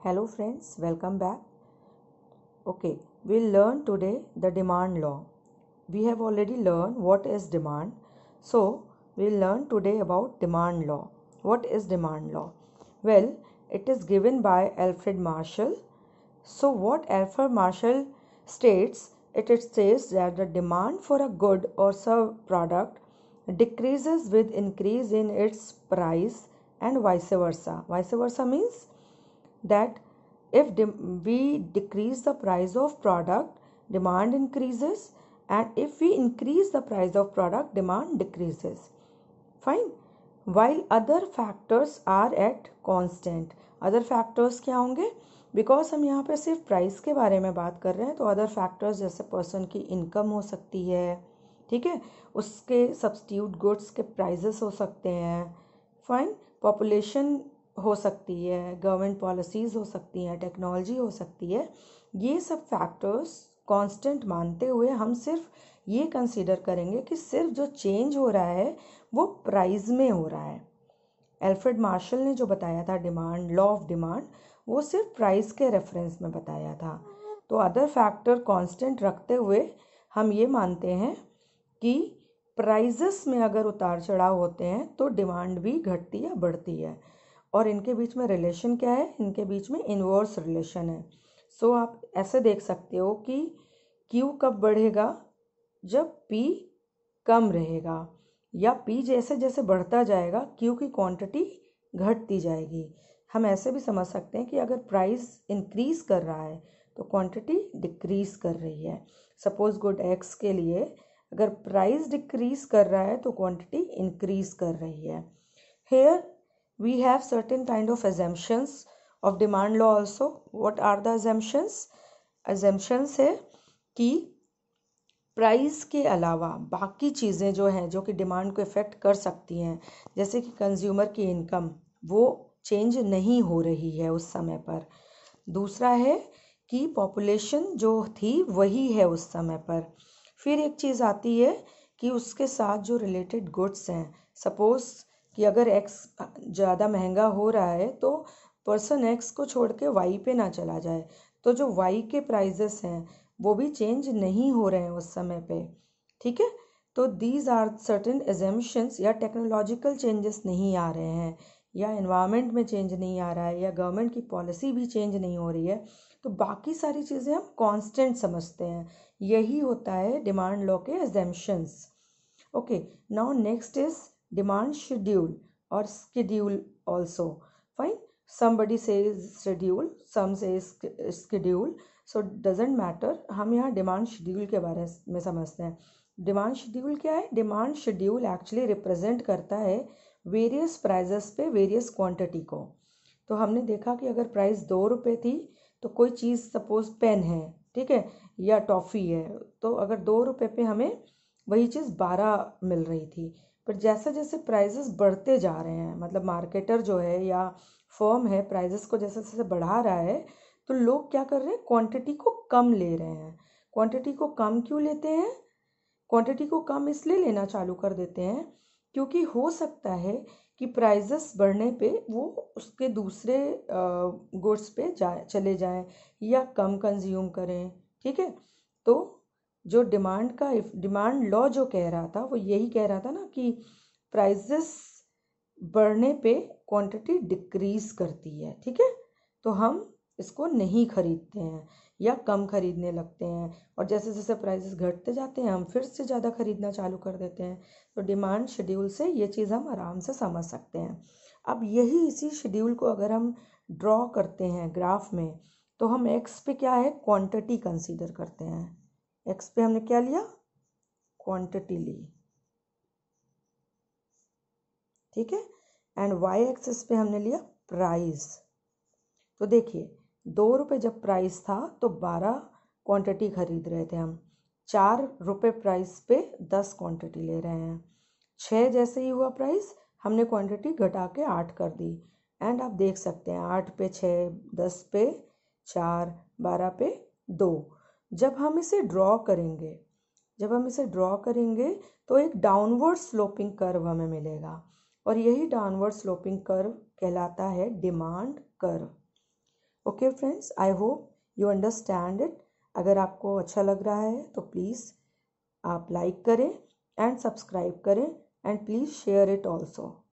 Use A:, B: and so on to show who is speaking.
A: Hello friends, welcome back. Okay, we'll learn today the demand law. We have already learned what is demand. So, we'll learn today about demand law. What is demand law? Well, it is given by Alfred Marshall. So, what Alfred Marshall states, it says that the demand for a good or product decreases with increase in its price and vice versa. Vice versa means that if we decrease the price of product, demand increases, and if we increase the price of product, demand decreases. Fine. While other factors are at constant. Other factors क्या होंगे? Because हम यहाँ पे सिर्फ price के बारे में बात कर रहे हैं, तो अदर फैक्टर्स जैसे पर्सन की इनकम हो सकती है, ठीक है, उसके सब्स्टिट्यूट गुड्स के प्राइजेस हो सकते हैं, फाइन, पॉपुलेशन हो सकती है, गवर्नमेंट पॉलिसीज़ हो सकती हैं, टेक्नोलॉजी हो सकती है. ये सब फैक्टर्स कांस्टेंट मानते हुए हम सिर्फ ये कंसीडर करेंगे कि सिर्फ जो चेंज हो रहा है वो प्राइस में हो रहा है. एल्फ्रेड मार्शल ने जो बताया था डिमांड, लॉ ऑफ डिमांड, वो सिर्फ प्राइस के रेफरेंस में बताया था. तो अदर फैक्टर कांस्टेंट रखते हुए हम ये मानते हैं कि प्राइजेस में अगर उतार चढ़ाव होते हैं तो डिमांड भी घटती या बढ़ती है. और इनके बीच में रिलेशन क्या है? इनके बीच में इन्वर्स रिलेशन है. सो आप ऐसे देख सकते हो कि क्यू कब बढ़ेगा? जब पी कम रहेगा, या पी जैसे जैसे बढ़ता जाएगा क्यू की क्वांटिटी घटती जाएगी. हम ऐसे भी समझ सकते हैं कि अगर प्राइस इंक्रीज कर रहा है तो क्वांटिटी डिक्रीज कर रही है. सपोज गुड एक्स के लिए अगर प्राइस डिक्रीज कर रहा है तो क्वांटिटी इंक्रीज कर रही है. Here we have certain kind of assumptions of demand law also. What are the assumptions? Assumptions है कि प्राइस के अलावा बाकी चीज़ें जो हैं जो कि डिमांड को इफ़ेक्ट कर सकती हैं, जैसे कि कंज्यूमर की इनकम, वो चेंज नहीं हो रही है उस समय पर. दूसरा है कि पॉपुलेशन जो थी वही है उस समय पर. फिर एक चीज़ आती है कि उसके साथ जो रिलेटेड गुड्स हैं, सपोज़ कि अगर एक्स ज़्यादा महंगा हो रहा है तो पर्सन एक्स को छोड़ के वाई पे ना चला जाए, तो जो वाई के प्राइजेस हैं वो भी चेंज नहीं हो रहे हैं उस समय पे, ठीक है. तो दीज आर सर्टेन एजम्पशंस. या टेक्नोलॉजिकल चेंजेस नहीं आ रहे हैं, या एनवायरनमेंट में चेंज नहीं आ रहा है, या गवर्नमेंट की पॉलिसी भी चेंज नहीं हो रही है, तो बाकी सारी चीज़ें हम कांस्टेंट समझते हैं. यही होता है डिमांड लॉ के assumptions. Okay, now next is demand schedule or schedule also. Fine, somebody says schedule, some says schedule, so doesn't matter. हम यहाँ डिमांड शेड्यूल के बारे में समझते हैं. डिमांड शेड्यूल क्या है? डिमांड शेड्यूल एक्चुअली रिप्रेजेंट करता है वेरियस प्राइजेस पे वेरियस क्वांटिटी को. तो हमने देखा कि अगर प्राइस 2 रुपये थी तो कोई चीज़ सपोज पेन है, ठीक है, या टॉफ़ी है, तो अगर 2 रुपये पे हमें वही चीज़ 12 मिल रही थी. पर जैसे जैसे प्राइजेस बढ़ते जा रहे हैं, मतलब मार्केटर जो है या फर्म है प्राइजेस को जैसे जैसे बढ़ा रहा है, तो लोग क्या कर रहे हैं? क्वांटिटी को कम ले रहे हैं. क्वांटिटी को कम क्यों लेते हैं? क्वांटिटी को कम इसलिए लेना चालू कर देते हैं क्योंकि हो सकता है कि प्राइजेस बढ़ने पे वो उसके दूसरे गुड्स पे चले जाएं या कम कंज्यूम करें, ठीक है. तो जो डिमांड लॉ जो कह रहा था वो यही कह रहा था ना कि प्राइजेस बढ़ने पे क्वांटिटी डिक्रीज करती है, ठीक है. तो हम इसको नहीं खरीदते हैं या कम खरीदने लगते हैं, और जैसे जैसे प्राइसेस घटते जाते हैं हम फिर से ज़्यादा खरीदना चालू कर देते हैं. तो डिमांड शेड्यूल से ये चीज़ हम आराम से समझ सकते हैं. अब यही इसी शेड्यूल को अगर हम ड्रॉ करते हैं ग्राफ में, तो हम एक्स पे क्या है? क्वांटिटी कंसीडर करते हैं. एक्स पे हमने क्या लिया? क्वांटिटी ली, ठीक है. एंड वाई एक्सिस पे हमने लिया प्राइस. तो देखिए 2 रुपये जब प्राइस था तो 12 क्वांटिटी खरीद रहे थे हम. 4 रुपये प्राइस पे 10 क्वांटिटी ले रहे हैं. 6 जैसे ही हुआ प्राइस हमने क्वांटिटी घटा के 8 कर दी. एंड आप देख सकते हैं 8 पे 6, 10 पे 4, 12 पे 2. जब हम इसे ड्रॉ करेंगे तो एक डाउनवर्ड स्लोपिंग कर्व हमें मिलेगा, और यही डाउनवर्ड स्लोपिंग कर्व कहलाता है demand curve. Okay friends, I hope you understand it. अगर आपको अच्छा लग रहा है तो प्लीज़ आप लाइक करें एंड सब्सक्राइब करें and please share it also.